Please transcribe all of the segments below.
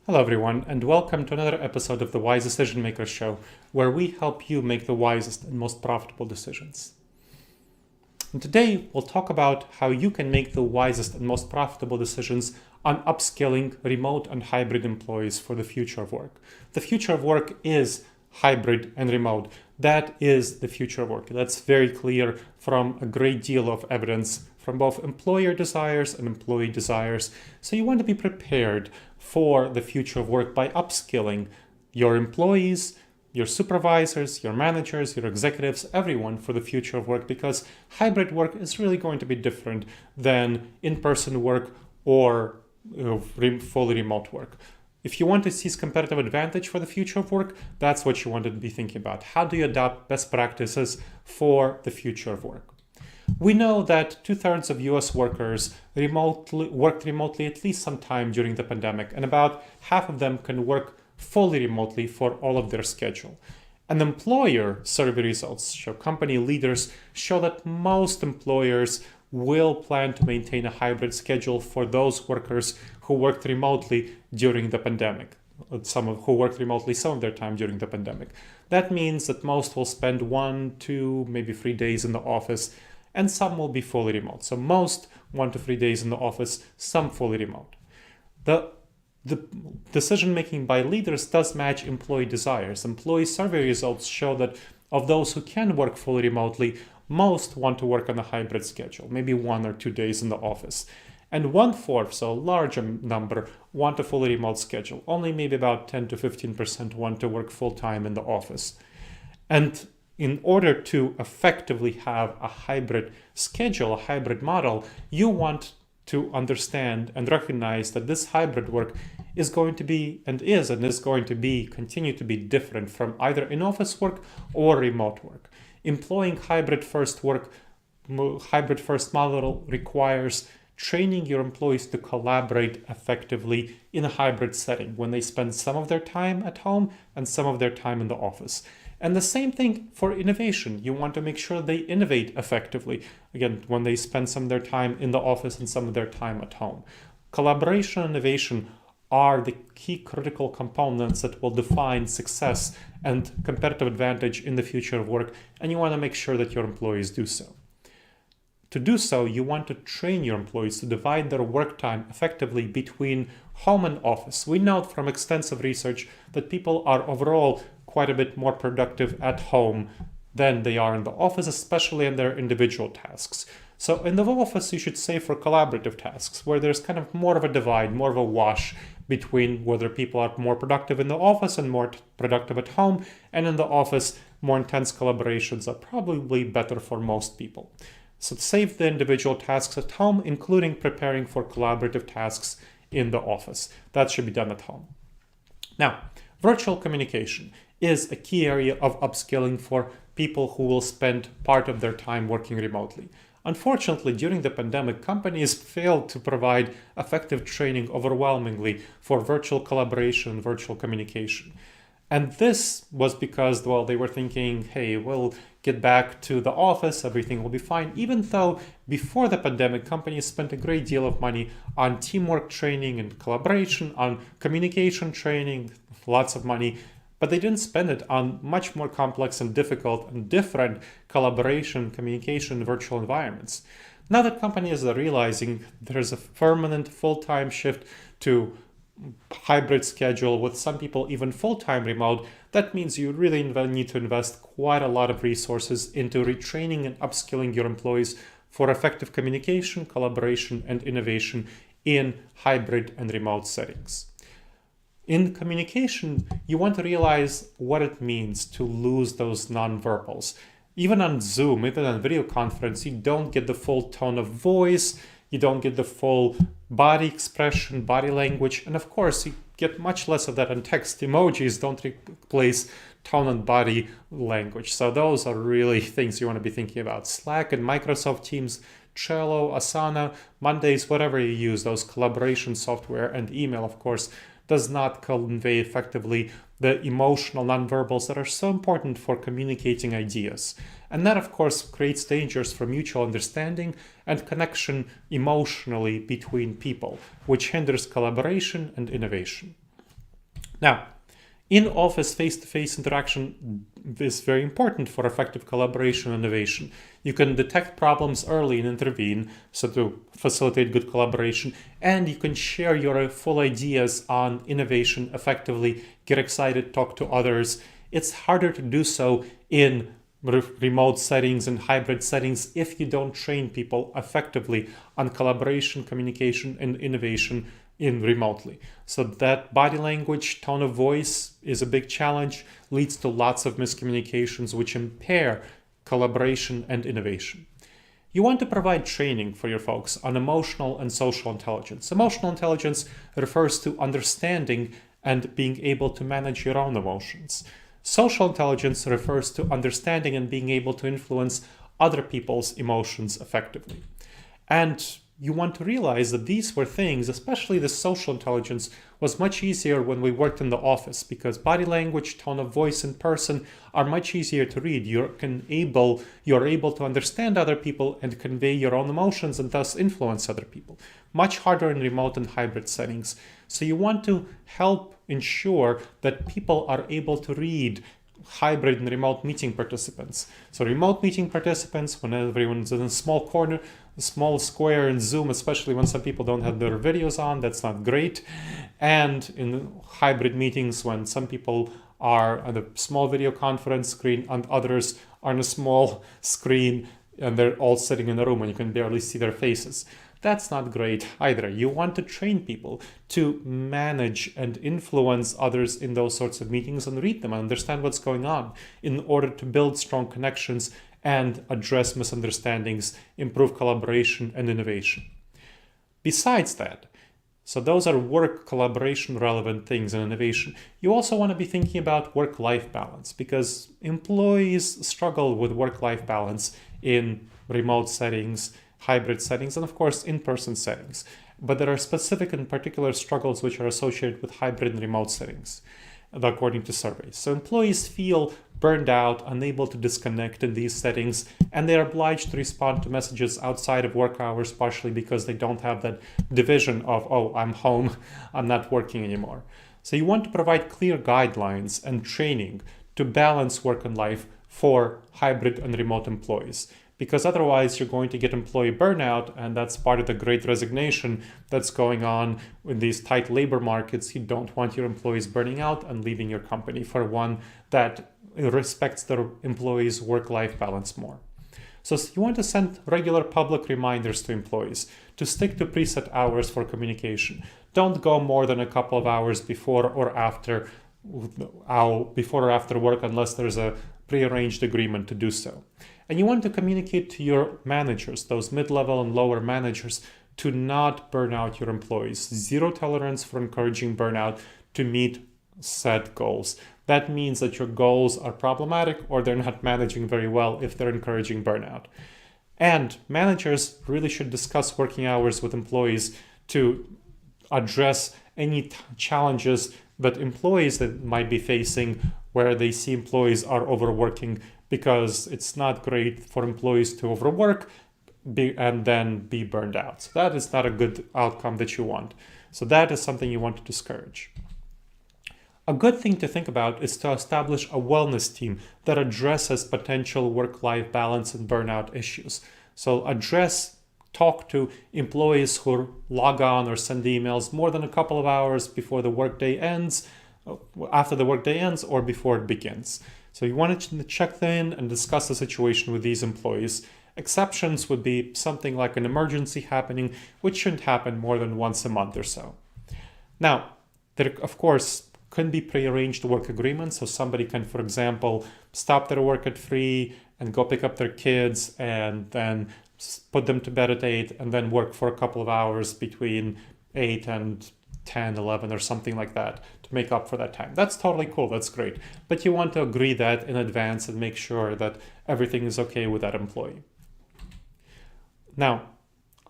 Hello everyone, and welcome to another episode of the Wise Decision Maker Show, where we help you make the wisest and most profitable decisions. And today we'll talk about how you can make the wisest and most profitable decisions on upskilling remote and hybrid employees for the future of work. The future of work is hybrid and remote. That is the future of work. That's very clear from a great deal of evidence from both employer desires and employee desires. So you want to be prepared for the future of work by upskilling your employees, your supervisors, your managers, your executives, everyone for the future of work, because hybrid work is really going to be different than in-person work or fully remote work. If you want to seize competitive advantage for the future of work, that's what you want to be thinking about. How do you adopt best practices for the future of work? We know that 2/3 of US workers worked remotely at least some time during the pandemic, and about half of them can work fully remotely for all of their schedule. And employer survey results show, company leaders show that most employers will plan to maintain a hybrid schedule for those workers who worked remotely during the pandemic. Some of their time during the pandemic. That means that most will spend 1, 2, maybe 3 days in the office, and some will be fully remote. So most 1 to 3 days in the office, some fully remote. The decision making by leaders does match employee desires. Employee survey results show that of those who can work fully remotely, most want to work on a hybrid schedule, maybe 1 or 2 days in the office. And 1/4, so a larger number, want a fully remote schedule. Only maybe about 10 to 15% want to work full time in the office. And in order to effectively have a hybrid schedule, a hybrid model, you want to understand and recognize that this hybrid work is going to be continue to be different from either in-office work or remote work. Employing hybrid first model requires training your employees to collaborate effectively in a hybrid setting when they spend some of their time at home and some of their time in the office. And the same thing for innovation. You want to make sure they innovate effectively, again, when they spend some of their time in the office and some of their time at home. Collaboration and innovation are the key critical components that will define success and competitive advantage in the future of work, and you want to make sure that your employees do so. To do so, you want to train your employees to divide their work time effectively between home and office. We know from extensive research that people are overall quite a bit more productive at home than they are in the office, especially in their individual tasks. So in the office, you should say for collaborative tasks, where there's kind of more of a divide, more of a wash between whether people are more productive in the office and more productive at home, and in the office, more intense collaborations are probably better for most people. So save the individual tasks at home, including preparing for collaborative tasks in the office. That should be done at home. Now, virtual communication is a key area of upskilling for people who will spend part of their time working remotely. Unfortunately, during the pandemic, companies failed to provide effective training overwhelmingly for virtual collaboration and virtual communication. And this was because, they were thinking, hey, we'll get back to the office, everything will be fine. Even though before the pandemic, companies spent a great deal of money on teamwork training and collaboration, on communication training, lots of money, but they didn't spend it on much more complex and difficult and different collaboration, communication, virtual environments. Now that companies are realizing there's a permanent full-time shift to hybrid schedule with some people even full-time remote, that means you really need to invest quite a lot of resources into retraining and upskilling your employees for effective communication, collaboration, and innovation in hybrid and remote settings. In communication, you want to realize what it means to lose those nonverbals. Even on Zoom, even on video conference, you don't get the full tone of voice, you don't get the full body expression, body language, and of course, you get much less of that in text. Emojis don't replace tone and body language. So those are really things you want to be thinking about. Slack and Microsoft Teams, Trello, Asana, Mondays, whatever you use, those collaboration software, and email, of course, does not convey effectively the emotional nonverbals that are so important for communicating ideas. And that, of course, creates dangers for mutual understanding and connection emotionally between people, which hinders collaboration and innovation. Now, in-office face-to-face interaction is very important for effective collaboration and innovation. You can detect problems early and intervene, so to facilitate good collaboration, and you can share your full ideas on innovation effectively, get excited, talk to others. It's harder to do so in remote settings and hybrid settings if you don't train people effectively on collaboration, communication, and innovation in remotely. So that body language, tone of voice is a big challenge, leads to lots of miscommunications which impair collaboration and innovation. You want to provide training for your folks on emotional and social intelligence. Emotional intelligence refers to understanding and being able to manage your own emotions. Social intelligence refers to understanding and being able to influence other people's emotions effectively. And you want to realize that these were things, especially the social intelligence, was much easier when we worked in the office because body language, tone of voice in person are much easier to read. You're able to understand other people and convey your own emotions and thus influence other people. Much harder in remote and hybrid settings. So you want to help ensure that people are able to read hybrid and remote meeting participants. So remote meeting participants, when everyone's in a small corner, a small square in Zoom, especially when some people don't have their videos on, that's not great. And in hybrid meetings, when some people are on a small video conference screen and others are on a small screen and they're all sitting in a room and you can barely see their faces. That's not great either. You want to train people to manage and influence others in those sorts of meetings and read them and understand what's going on in order to build strong connections and address misunderstandings, improve collaboration and innovation. Besides that, so those are work collaboration relevant things and innovation. You also want to be thinking about work-life balance because employees struggle with work-life balance in remote settings, hybrid settings, and of course in-person settings. But there are specific and particular struggles which are associated with hybrid and remote settings, according to surveys. So employees feel burned out, unable to disconnect in these settings, and they're obliged to respond to messages outside of work hours, partially because they don't have that division of, oh, I'm home, I'm not working anymore. So you want to provide clear guidelines and training to balance work and life for hybrid and remote employees. Because otherwise you're going to get employee burnout, and that's part of the great resignation that's going on in these tight labor markets. You don't want your employees burning out and leaving your company for one that respects their employees' work-life balance more. So you want to send regular public reminders to employees to stick to preset hours for communication. Don't go more than a couple of hours before or after work unless there's a prearranged agreement to do so. And you want to communicate to your managers, those mid-level and lower managers, to not burn out your employees. Zero tolerance for encouraging burnout to meet set goals. That means that your goals are problematic or they're not managing very well if they're encouraging burnout. And managers really should discuss working hours with employees to address any challenges that employees that might be facing where they see employees are overworking, because it's not great for employees to overwork and then be burned out. So that is not a good outcome that you want. So that is something you want to discourage. A good thing to think about is to establish a wellness team that addresses potential work-life balance and burnout issues. So talk to employees who log on or send emails more than a couple of hours before the workday ends, after the workday ends, or before it begins. So you want to check in and discuss the situation with these employees. Exceptions would be something like an emergency happening, which shouldn't happen more than once a month or so. Now, there, of course, can be prearranged work agreements. So somebody can, for example, stop their work at 3 and go pick up their kids and then put them to bed at 8 and then work for a couple of hours between 8 and 10, 11 or something like that to make up for that time. That's totally cool. That's great. But you want to agree that in advance and make sure that everything is okay with that employee. Now,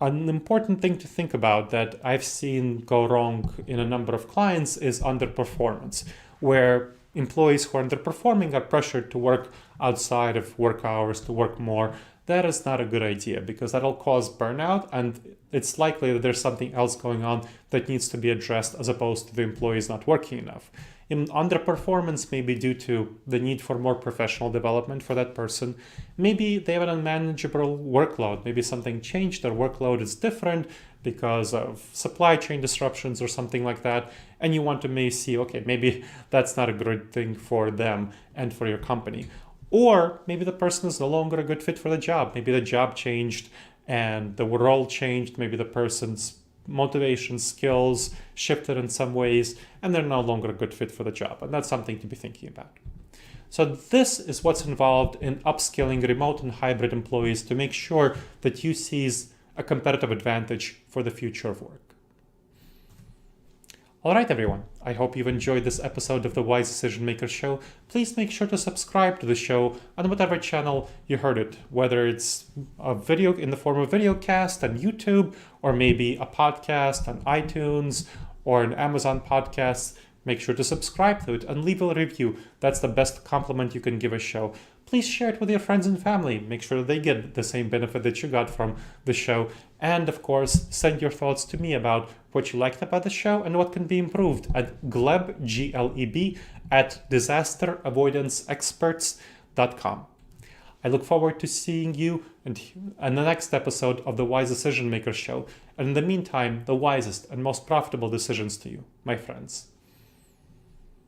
an important thing to think about that I've seen go wrong in a number of clients is underperformance, where employees who are underperforming are pressured to work outside of work hours, to work more that is not a good idea because that'll cause burnout, and it's likely that there's something else going on that needs to be addressed as opposed to the employees not working enough. Underperformance may be due to the need for more professional development for that person. Maybe they have an unmanageable workload. Maybe something changed, their workload is different because of supply chain disruptions or something like that. And you want to maybe see, okay, maybe that's not a good thing for them and for your company. Or maybe the person is no longer a good fit for the job. Maybe the job changed and the role changed. Maybe the person's motivation, skills shifted in some ways, and they're no longer a good fit for the job. And that's something to be thinking about. So this is what's involved in upskilling remote and hybrid employees to make sure that you seize a competitive advantage for the future of work. All right, everyone. I hope you've enjoyed this episode of the Wise Decision Maker Show. Please make sure to subscribe to the show on whatever channel you heard it, whether it's a video in the form of video cast on YouTube, or maybe a podcast on iTunes or an Amazon podcast. Make sure to subscribe to it and leave a review. That's the best compliment you can give a show. Please share it with your friends and family. Make sure that they get the same benefit that you got from the show. And of course, send your thoughts to me about what you liked about the show and what can be improved at Gleb, Gleb, at disasteravoidanceexperts.com. I look forward to seeing you in the next episode of the Wise Decision Maker Show. And in the meantime, the wisest and most profitable decisions to you, my friends.